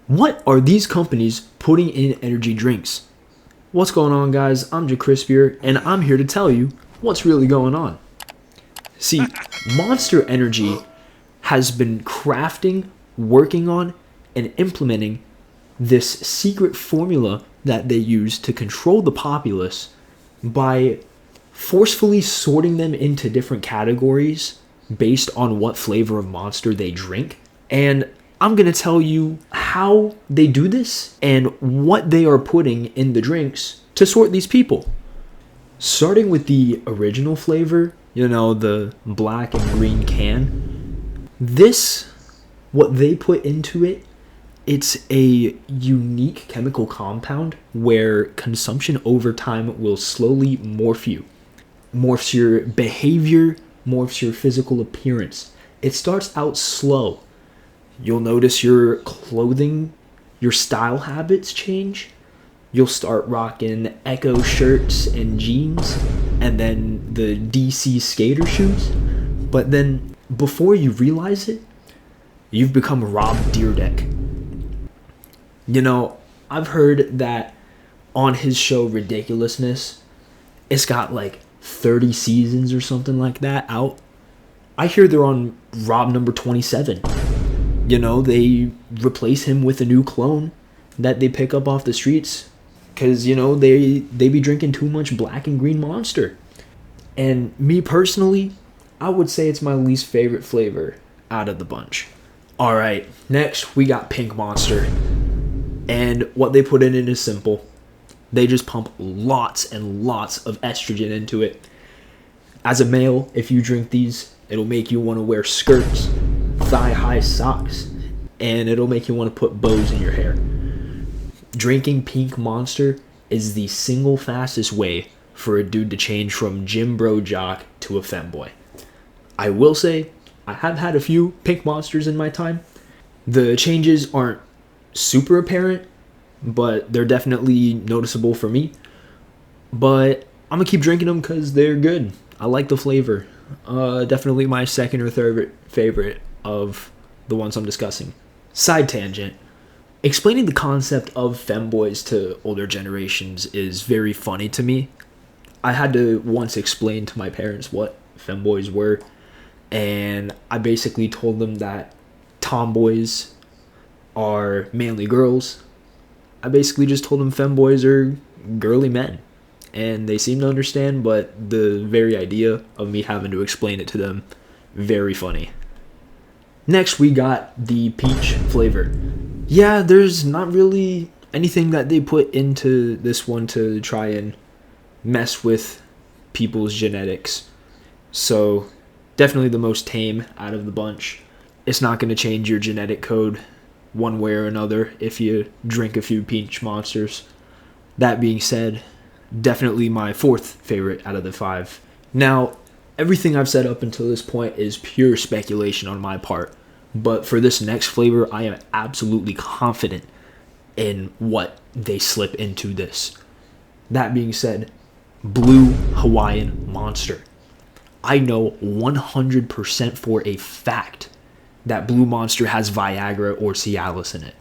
What are these companies putting in energy drinks? What's going on, guys? I'm Jacrispier, and I'm here to tell you what's really going on. See, Monster Energy has been crafting, working on, and implementing this secret formula that they use to control the populace by forcefully sorting them into different categories based on what flavor of Monster they drink. And I'm going to tell you how they do this and what they are putting in the drinks to sort these people. Starting with the original flavor, the black and green can. What they put into it, it's a unique chemical compound where consumption over time will slowly morph you. Morphs your behavior, morphs your physical appearance. It starts out slow. You'll notice your clothing, your style habits change. You'll start rocking Echo shirts and jeans, and then the DC skater shoes. But then, before you realize it, you've become Rob Dyrdek. I've heard that on his show Ridiculousness, it's got like 30 seasons or something like that out. I hear they're on Rob number 27. They replace him with a new clone that they pick up off the streets because, they be drinking too much black and green Monster. And me personally, I would say it's my least favorite flavor out of the bunch. All right, next we got Pink Monster. And what they put in it is simple. They just pump lots and lots of estrogen into it. As a male, if you drink these, it'll make you want to wear skirts, thigh-high socks, and it'll make you want to put bows in your hair. Drinking Pink Monster is the single fastest way for a dude to change from gym bro jock to a femboy. I will say, I have had a few Pink Monsters in my time. The changes aren't super apparent, but they're definitely noticeable for me. But I'm gonna keep drinking them because they're good. I like the flavor. Definitely my second or third favorite of the ones I'm discussing. Side tangent. Explaining the concept of femboys to older generations is very funny to me. I had to once explain to my parents what femboys were, and I basically told them that tomboys are manly girls. I basically just told them femboys are girly men. And they seem to understand, but the very idea of me having to explain it to them, very funny. Next, we got the peach flavor. Yeah, there's not really anything that they put into this one to try and mess with people's genetics. So, definitely the most tame out of the bunch. It's not going to change your genetic code one way or another if you drink a few peach monsters. That being said, definitely my fourth favorite out of the five. Now, everything I've said up until this point is pure speculation on my part, but for this next flavor, I am absolutely confident in what they slip into this. That being said, Blue Hawaiian Monster. I know 100% for a fact that Blue Monster has Viagra or Cialis in it.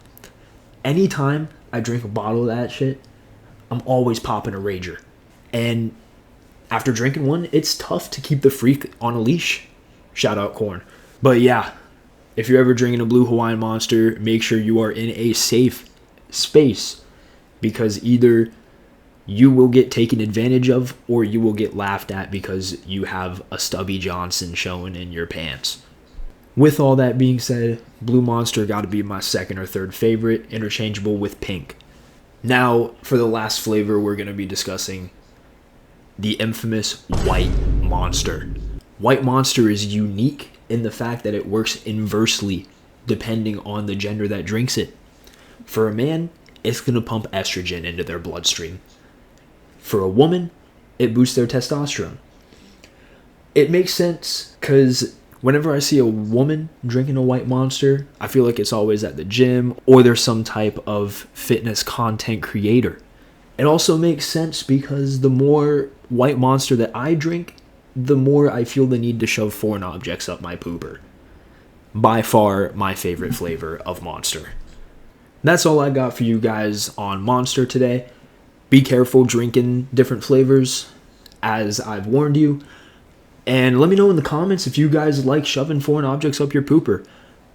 Anytime I drink a bottle of that shit, I'm always popping a rager. And after drinking one, it's tough to keep the freak on a leash. Shout out Korn. But yeah, if you're ever drinking a Blue Hawaiian Monster, make sure you are in a safe space, because either you will get taken advantage of or you will get laughed at because you have a Stubby Johnson showing in your pants. With all that being said, Blue Monster got to be my second or third favorite, interchangeable with Pink. Now, for the last flavor, we're going to be discussing the infamous White Monster. White Monster is unique in the fact that it works inversely depending on the gender that drinks it. For a man, it's going to pump estrogen into their bloodstream. For a woman, it boosts their testosterone. It makes sense because whenever I see a woman drinking a White Monster, I feel like it's always at the gym or there's some type of fitness content creator. It also makes sense because the more White Monster that I drink, the more I feel the need to shove foreign objects up my pooper. By far my favorite flavor of Monster. That's all I got for you guys on Monster today. Be careful drinking different flavors, as I've warned you. And let me know in the comments if you guys like shoving foreign objects up your pooper.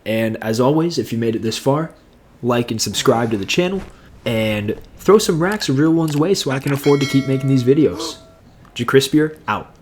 And as always, if you made it this far, like and subscribe to the channel. And throw some racks of real ones away so I can afford to keep making these videos. Jacrispier out.